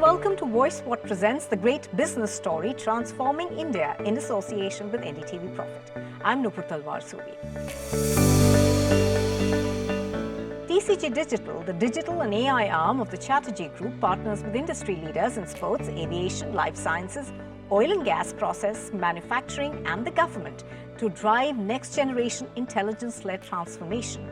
welcome to VoiceWhat presents the great business story transforming India in association with NDTV Profit. I'm Nupur Talwar Suri. TCG Digital, the digital and AI arm of the Chatterjee Group, partners with industry leaders in sports, aviation, life sciences, oil and gas process, manufacturing and the government to drive next-generation intelligence-led transformation.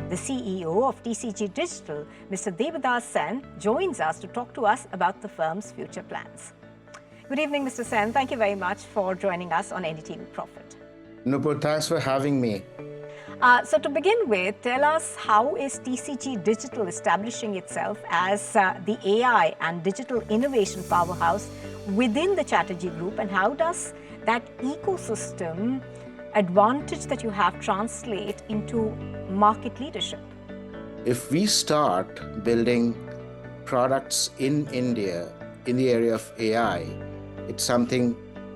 The CEO of TCG Digital, Mr. Devadas Sen, joins us to talk to us about the firm's future plans. Good evening, Mr. Sen. Thank you very much for joining us on NDTV Profit. Nupur, thanks for having me. So to begin with, tell us, how is TCG Digital establishing itself as the AI and digital innovation powerhouse within the Chatterjee Group, and how does that ecosystem advantage that you have translate into market leadership? If we start building products in India in the area of AI, it's something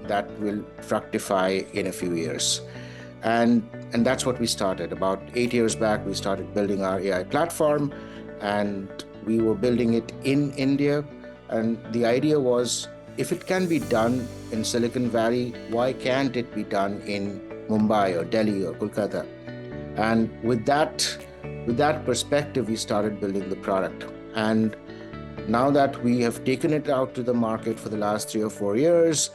that will fructify in a few years. And that's what we started. About 8 years back, we started building our AI platform, and we were building it in India. And the idea was, if it can be done in Silicon Valley, why can't it be done in Mumbai or Delhi or Kolkata? And with that perspective, we started building the product. And now that we have taken it out to the market for the last 3 or 4 years,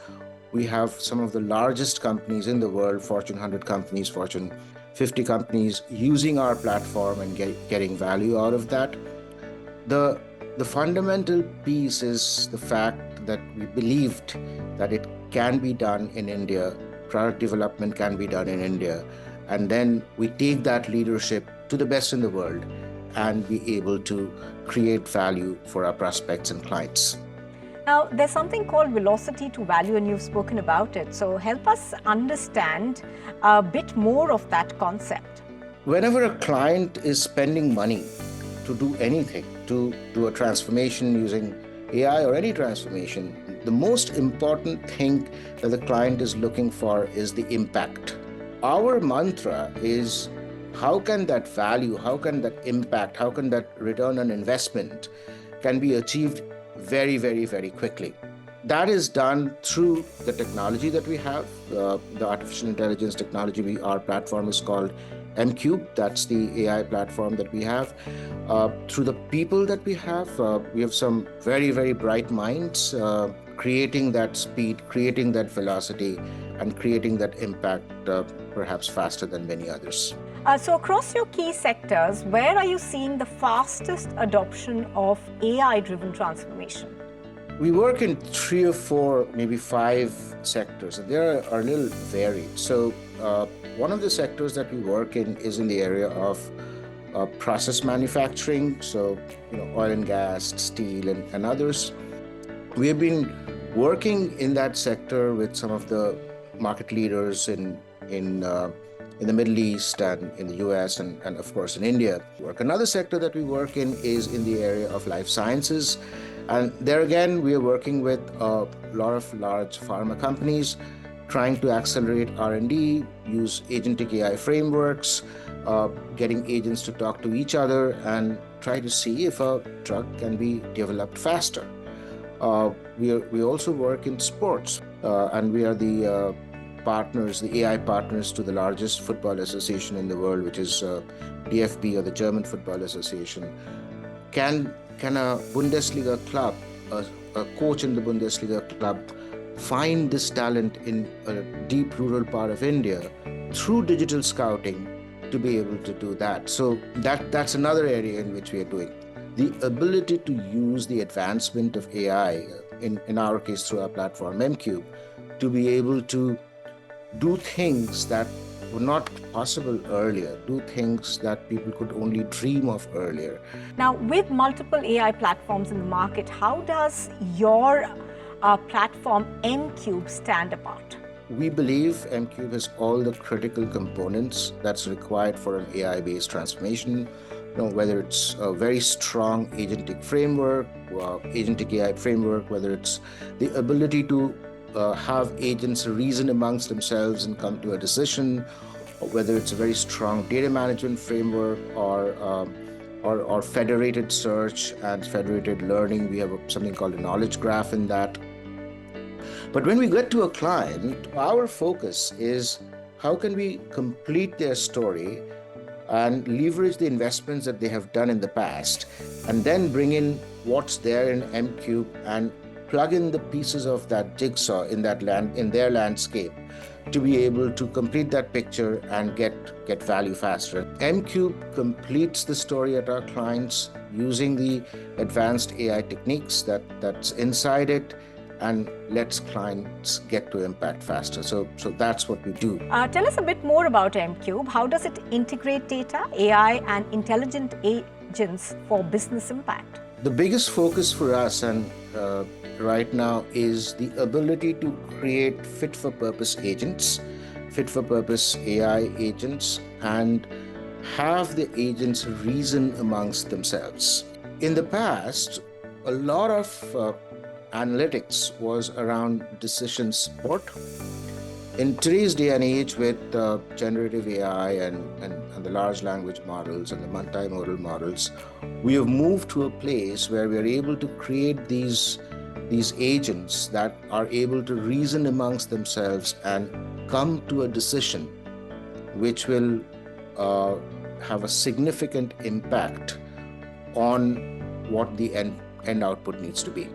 we have some of the largest companies in the world, Fortune 100 companies, Fortune 50 companies, using our platform and getting value out of that. The fundamental piece is the fact that we believed that it can be done in India, product development can be done in India, and then we take that leadership to the best in the world and be able to create value for our prospects and clients. Now, there's something called velocity to value, and you've spoken about it. So help us understand a bit more of that concept. Whenever a client is spending money to do anything, to do a transformation using AI or any transformation, the most important thing that the client is looking for is the impact. Our mantra is, how can that value, how can that impact, how can that return on investment can be achieved very, very, very quickly. That is done through the technology that we have, the artificial intelligence technology. Our platform is called MCube. That's the AI platform that we have. Through the people that we have some very, very bright minds creating that speed, creating that velocity, and creating that impact perhaps faster than many others. So across your key sectors, where are you seeing the fastest adoption of AI-driven transformation? We work in 3 or 4, maybe 5 sectors, and they are a little varied. So one of the sectors that we work in is in the area of process manufacturing, so oil and gas, steel, and others. We have been working in that sector with some of the market leaders in the Middle East and in the US and of course in India. Another sector that we work in is in the area of life sciences. And there again, we are working with a lot of large pharma companies, trying to accelerate R&D, use agentic AI frameworks, getting agents to talk to each other and try to see if a drug can be developed faster. We also work in sports, and we are the AI partners to the largest football association in the world, which is DFB, or the German Football Association. Can a Bundesliga club, a coach in the Bundesliga club, find this talent in a deep rural part of India through digital scouting to be able to do that? So that's another area in which we are doing. The ability to use the advancement of AI, in our case through our platform MCube, to be able to do things that were not possible earlier, do things that people could only dream of earlier. Now, with multiple AI platforms in the market, how does your platform MCube stand apart? We believe MCube has all the critical components that's required for an AI-based transformation. Whether it's a very strong agentic framework, agentic AI framework, whether it's the ability to have agents reason amongst themselves and come to a decision, whether it's a very strong data management framework or federated search and federated learning. We have something called a knowledge graph in that. But when we get to a client, our focus is how can we complete their story and leverage the investments that they have done in the past, and then bring in what's there in M-Cube and plug in the pieces of that jigsaw in their landscape to be able to complete that picture and get value faster. M-Cube completes the story at our clients using the advanced AI techniques that's inside it, and lets clients get to impact faster. So that's what we do. Tell us a bit more about M-Cube. How does it integrate data, AI, and intelligent agents for business impact? The biggest focus for us and right now is the ability to create fit-for-purpose agents, fit-for-purpose AI agents, and have the agents reason amongst themselves. In the past, a lot of analytics was around decision support. In today's day and age with generative AI and the large language models and the multimodal models, we have moved to a place where we are able to create these agents that are able to reason amongst themselves and come to a decision which will have a significant impact on what the end output needs to be.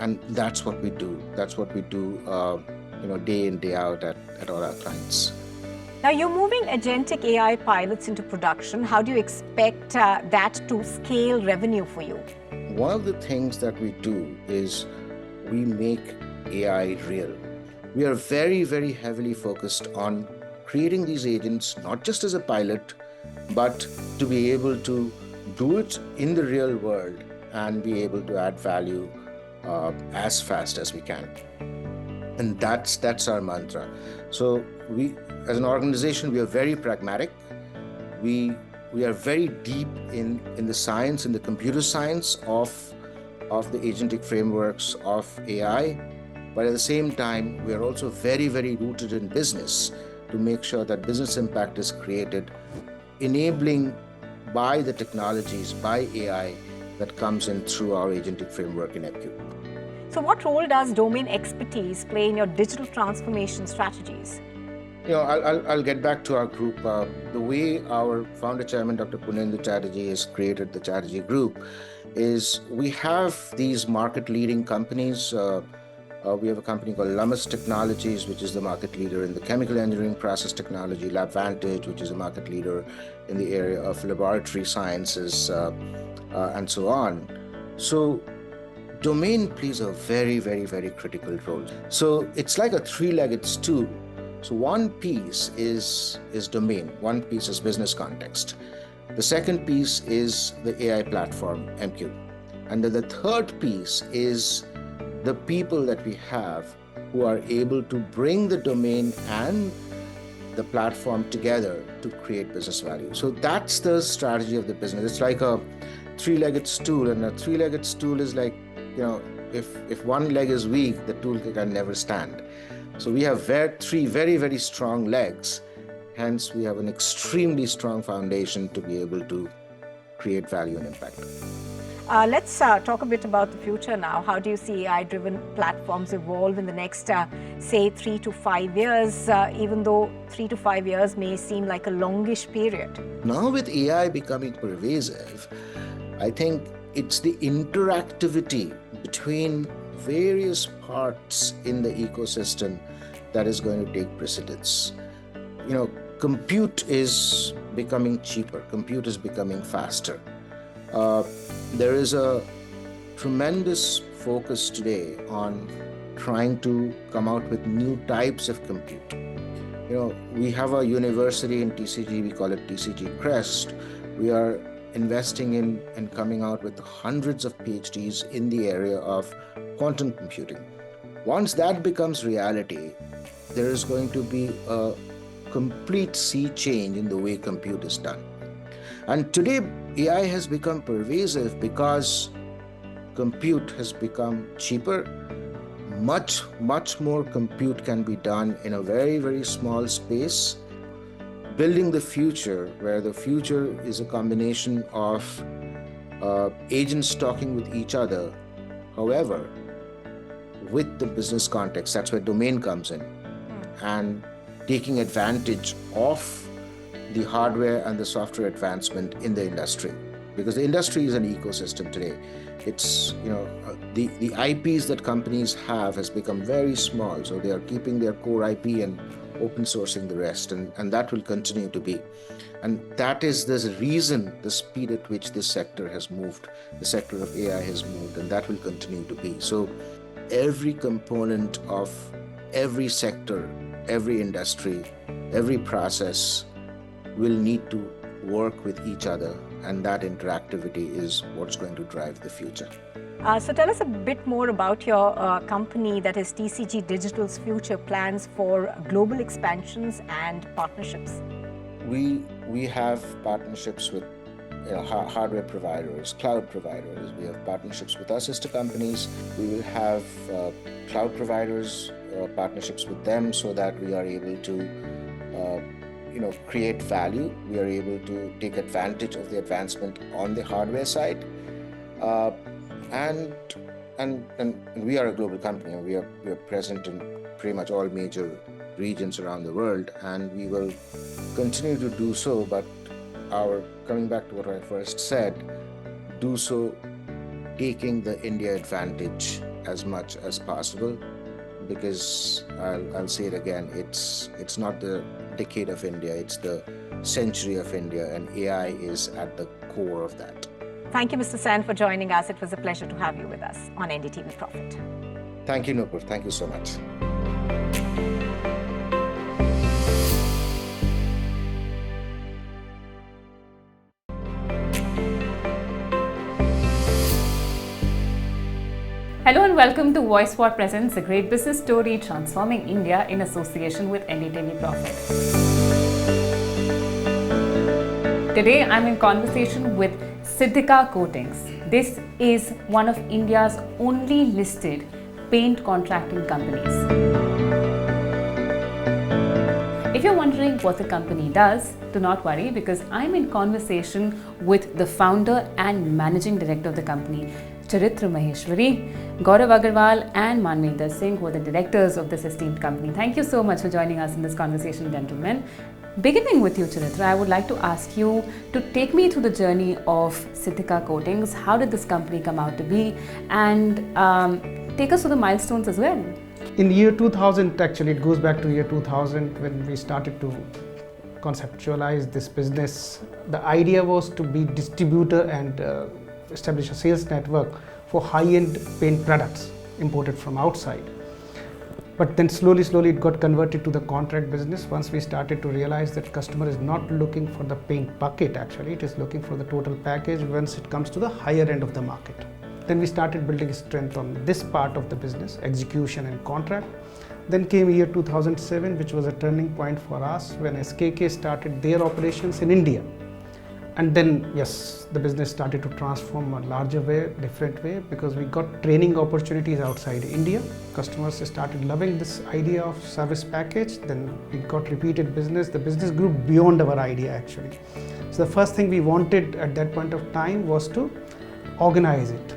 And that's what we do. That's what we do day in, day out at all our clients. Now, you're moving agentic AI pilots into production. How do you expect that to scale revenue for you? One of the things that we do is we make AI real. We are very, very heavily focused on creating these agents, not just as a pilot, but to be able to do it in the real world and be able to add value as fast as we can. And that's our mantra. So we, as an organization, we are very pragmatic. We are very deep in the science, in the computer science of the agentic frameworks of AI. But at the same time, we are also very, very rooted in business to make sure that business impact is created, enabling by the technologies, by AI that comes in through our agentic framework in M-Cube. So what role does domain expertise play in your digital transformation strategies? I'll get back to our group. The way our founder chairman, Dr. Punendu Chatterjee, has created the Chatterjee Group is we have these market-leading companies. We have a company called Lummus Technologies, which is the market leader in the chemical engineering process technology, LabVantage, which is a market leader in the area of laboratory sciences, and so on. So domain plays a very, very, very critical role. So it's like a three-legged stool. So one piece is domain, one piece is business context. The second piece is the AI platform, M-Cube. And then the third piece is the people that we have who are able to bring the domain and the platform together to create business value. So that's the strategy of the business. It's like a three-legged stool, and a three-legged stool is like, if one leg is weak, the tool can never stand. So we have three very, very strong legs. Hence, we have an extremely strong foundation to be able to create value and impact. Let's talk a bit about the future now. How do you see AI-driven platforms evolve in the next, say, 3 to 5 years, even though 3 to 5 years may seem like a longish period? Now with AI becoming pervasive, I think it's the interactivity between various parts in the ecosystem that is going to take precedence. Compute is becoming cheaper. Compute is becoming faster. There is a tremendous focus today on trying to come out with new types of compute. We have a university in TCG, we call it TCG Crest. We are investing in and coming out with hundreds of PhDs in the area of quantum computing. Once that becomes reality, there is going to be a complete sea change in the way compute is done. And today, AI has become pervasive because compute has become cheaper. Much more compute can be done in a very, very small space. building the future, where the future is a combination of agents talking with each other. However, with the business context, that's where domain comes in, and taking advantage of the hardware and the software advancement in the industry, because the industry is an ecosystem today. It's, the IPs that companies have has become very small, so they are keeping their core IP and open sourcing the rest, and that will continue to be. And that is the reason, the speed at which this sector has moved, the sector of AI has moved, and that will continue to be. So every component of every sector, every industry, every process will need to work with each other, and that interactivity is what's going to drive the future. So tell us a bit more about your company, that is TCG Digital's future plans for global expansions and partnerships. We have partnerships with hardware providers, cloud providers. We have partnerships with our sister companies. We will have cloud providers, partnerships with them, so that we are able to create value. We are able to take advantage of the advancement on the hardware side. And we are a global company, and we are present in pretty much all major regions around the world, and we will continue to do so. But coming back to what I first said, do so taking the India advantage as much as possible, because I'll say it again, it's not the decade of India, it's the century of India, and AI is at the core of that. Thank you, Mr. Sen, for joining us. It was a pleasure to have you with us on NDTV Profit. Thank you, Nupur. Thank you so much. Hello and welcome to VoiceWhat presents a great business story transforming India in association with NDTV Profit. Today I'm in conversation with Siddhika Coatings. This is one of India's only listed paint contracting companies. If you're wondering what the company does, do not worry, because I'm in conversation with the founder and managing director of the company, Charitra Maheshwari, Gaurav Agarwal and Manvinder Singh, who are the directors of this esteemed company. Thank you so much for joining us in this conversation, gentlemen. Beginning with you, Charitra, I would like to ask you to take me through the journey of Siddhika Coatings. How did this company come out to be? And take us through the milestones as well. In year 2000, actually it goes back to year 2000 when we started to conceptualize this business. The idea was to be distributor and establish a sales network for high-end paint products imported from outside. But then slowly it got converted to the contract business once we started to realize that customer is not looking for the paint bucket, actually it is looking for the total package once it comes to the higher end of the market. Then we started building strength on this part of the business, execution and contract. Then came year 2007, which was a turning point for us when SKK started their operations in India. And then, yes, the business started to transform a larger way, different way, because we got training opportunities outside India. Customers started loving this idea of service package. Then we got repeated business. The business grew beyond our idea, actually. So the first thing we wanted at that point of time was to organize it.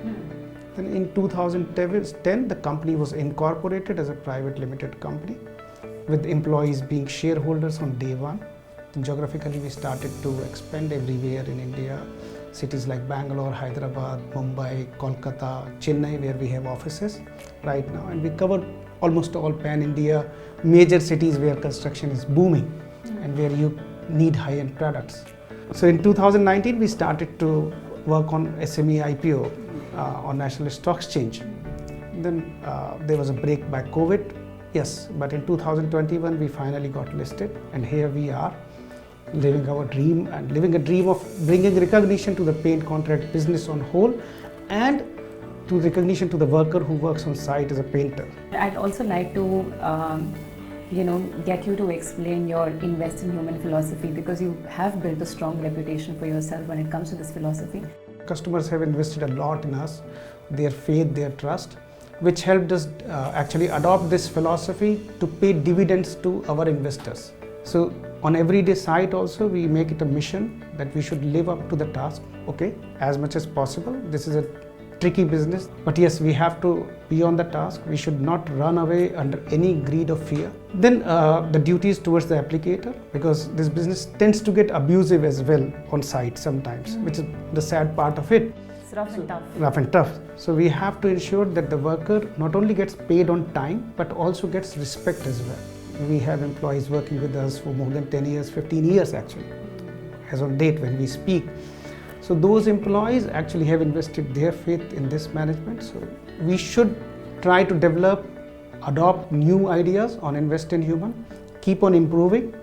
Then in 2010, the company was incorporated as a private limited company, with employees being shareholders on day one. Geographically, we started to expand everywhere in India, cities like Bangalore, Hyderabad, Mumbai, Kolkata, Chennai, where we have offices right now. And we cover almost all pan-India major cities where construction is booming and where you need high-end products. So in 2019, we started to work on SME IPO on National Stock Exchange. Then there was a break by COVID, yes, but in 2021, we finally got listed, and here we are, living our dream and living a dream of bringing recognition to the paint contract business on whole, and to recognition to the worker who works on site as a painter. I'd also like to get you to explain your invest in human philosophy, because you have built a strong reputation for yourself when it comes to this philosophy. Customers have invested a lot in us, their faith, their trust, which helped us actually adopt this philosophy to pay dividends to our investors. So On everyday site also, we make it a mission that we should live up to the task, okay, as much as possible. This is a tricky business, but yes, we have to be on the task. We should not run away under any greed or fear. Then the duties towards the applicator, because this business tends to get abusive as well on site sometimes, which is the sad part of it. It's rough and tough. Rough and tough. So we have to ensure that the worker not only gets paid on time, but also gets respect as well. We have employees working with us for more than 10 years, 15 years actually, as on date when we speak. So those employees actually have invested their faith in this management. So we should try to develop, adopt new ideas on invest in human, keep on improving,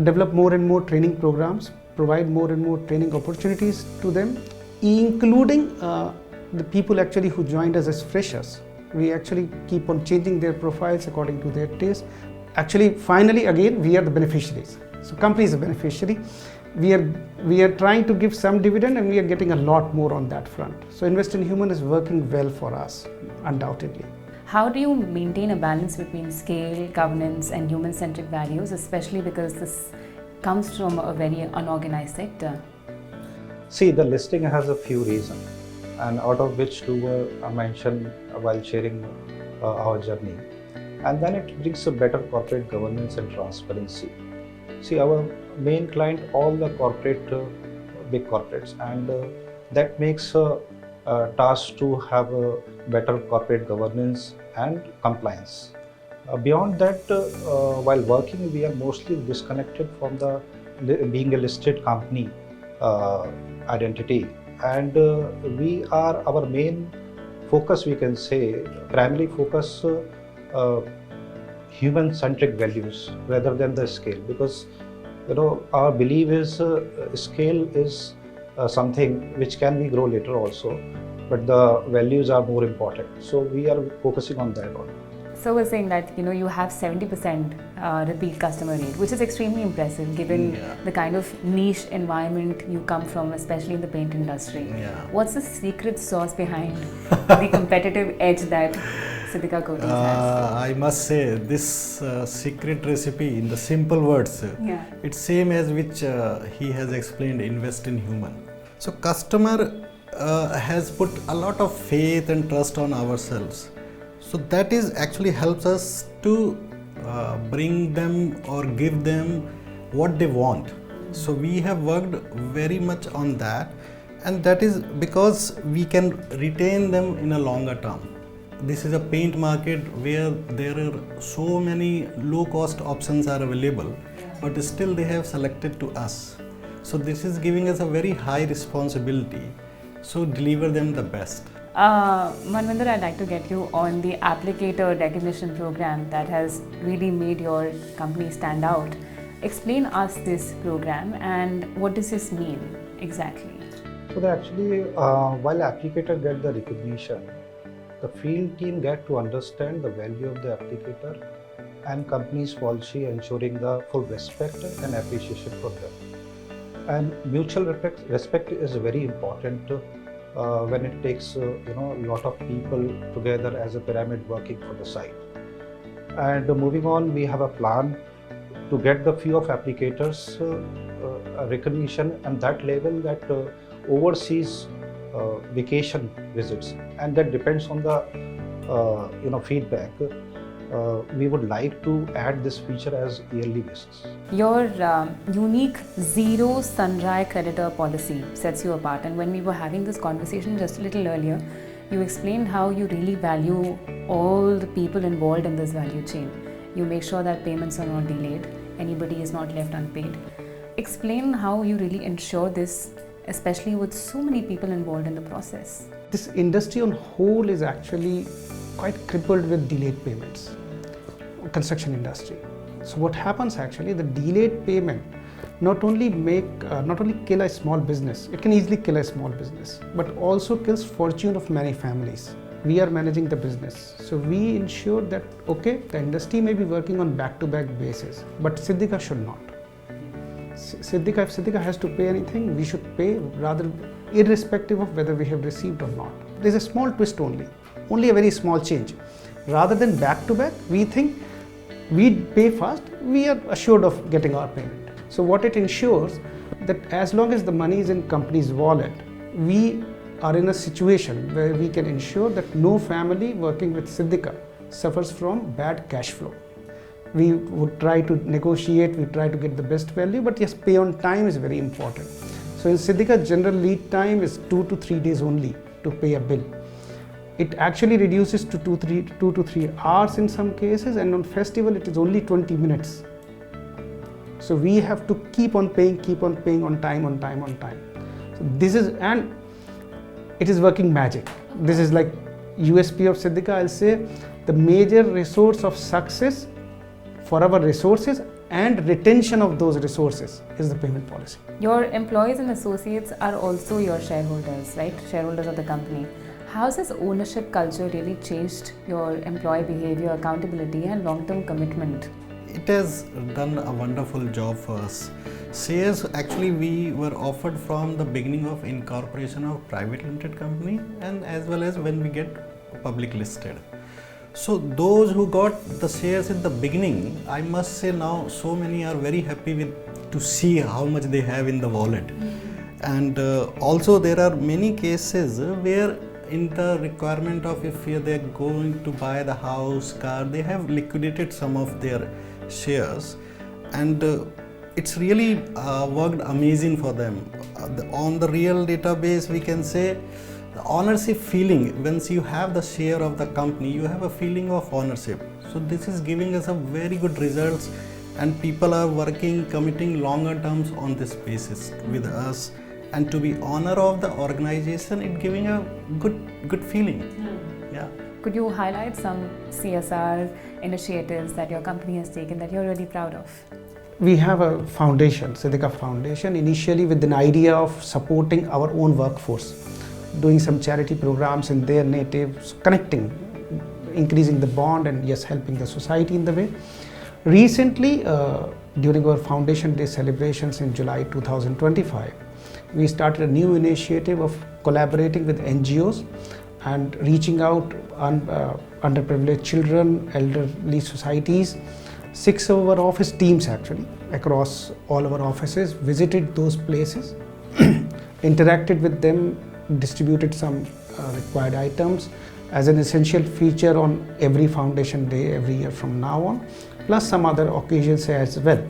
develop more and more training programs, provide more and more training opportunities to them, including the people actually who joined us as freshers. We actually keep on changing their profiles according to their taste. Actually, finally, again, we are the beneficiaries. So company is a beneficiary. We are trying to give some dividend, and we are getting a lot more on that front. So invest in human is working well for us, undoubtedly. How do you maintain a balance between scale, governance and human-centric values, especially because this comes from a very unorganized sector? See, the listing has a few reasons, and out of which two were mentioned while sharing our journey. And then it brings a better corporate governance and transparency. See, our main client, all the corporate, big corporates, and that makes a task to have a better corporate governance and compliance. Beyond that, while working, we are mostly disconnected from the being a listed company identity, and our main focus, we can say, primarily focus human-centric values rather than the scale, because our belief is scale is something which can be grow later also, but the values are more important. So we are focusing on that only. So we're saying that you have 70% repeat customer rate, which is extremely impressive given the kind of niche environment you come from, especially in the paint industry. What's the secret sauce behind the competitive edge that Siddhika Coatings has? I must say this secret recipe in the simple words, it's same as which he has explained, invest in human. So customer has put a lot of faith and trust on ourselves. So that is actually helps us to bring them or give them what they want. So we have worked very much on that, and that is because we can retain them in a longer term. This is a paint market where there are so many low cost options are available, but still they have selected to us. So this is giving us a very high responsibility. So deliver them the best. Manvinder, I'd like to get you on the applicator recognition program that has really made your company stand out. Explain us this program and what does this mean exactly? So actually, while applicator get the recognition, the field team get to understand the value of the applicator and company's policy, ensuring the full respect and appreciation for them. And mutual respect is very important when it takes a lot of people together as a pyramid working for the site. And moving on, we have a plan to get the few of applicators recognition and that level that overseas vacation visits, and that depends on the feedback. We would like to add this feature as yearly basis. Your unique zero sunrise creditor policy sets you apart, and when we were having this conversation just a little earlier, you explained how you really value all the people involved in this value chain. You make sure that payments are not delayed, anybody is not left unpaid. Explain how you really ensure this, especially with so many people involved in the process. This industry on whole is actually quite crippled with delayed payments, construction industry. So what happens actually, the delayed payment not only kill a small business, it can easily kill a small business, but also kills fortune of many families. We are managing the business, so we ensure that okay, the industry may be working on back-to-back basis, but Siddhika should not. If Siddhika has to pay anything, we should pay, rather irrespective of whether we have received or not. There's a small twist only a very small change. Rather than back to back, we think we pay fast, we are assured of getting our payment. So what it ensures that as long as the money is in company's wallet, we are in a situation where we can ensure that no family working with Siddhika suffers from bad cash flow. We would try to negotiate, we try to get the best value, but yes, pay on time is very important. So in Siddhika, general lead time is 2 to 3 days only to pay a bill. It actually reduces to 2 to 3 hours in some cases, and on festival it is only 20 minutes. So we have to keep on paying on time. So this is, and it is working magic. This is like USP of Siddhika. I'll say the major resource of success for our resources and retention of those resources is the payment policy. Your employees and associates are also your shareholders, right? Shareholders of the company. How has this ownership culture really changed your employee behavior, accountability and long-term commitment? It has done a wonderful job for us. Shares, actually we were offered from the beginning of incorporation of private limited company and as well as when we get public listed. So those who got the shares in the beginning, I must say now so many are very happy with to see how much they have in the wallet. And also there are many cases where in the requirement of if they're going to buy the house, car, they have liquidated some of their shares, and it's really worked amazing for them. On the real database we can say the ownership feeling, once you have the share of the company, you have a feeling of ownership. So this is giving us a very good results, and people are working, committing longer terms on this basis with us. And to be owner of the organization, it giving a good feeling. Yeah. Could you highlight some CSR initiatives that your company has taken that you're really proud of? We have a foundation, Siddhika Foundation, initially with an idea of supporting our own workforce, doing some charity programs in their native, connecting, increasing the bond and yes, helping the society in the way. Recently, during our Foundation Day celebrations in July 2025, we started a new initiative of collaborating with NGOs and reaching out on underprivileged children, elderly societies. 6 of our office teams actually across all our offices visited those places, interacted with them, distributed some required items as an essential feature on every Foundation Day every year from now on, plus some other occasions as well.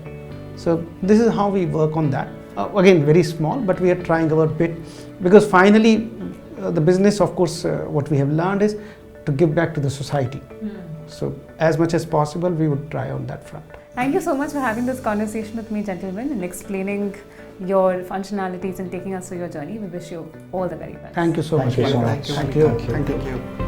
So this is how we work on that. Again, very small, but we are trying our bit, because finally the business, of course, what we have learned is to give back to the society. So as much as possible, we would try on that front. Thank you so much for having this conversation with me, gentlemen, and explaining your functionalities and taking us through your journey. We wish you all the very best. Thank you so much. Thank you so much. Thank you. Thank you.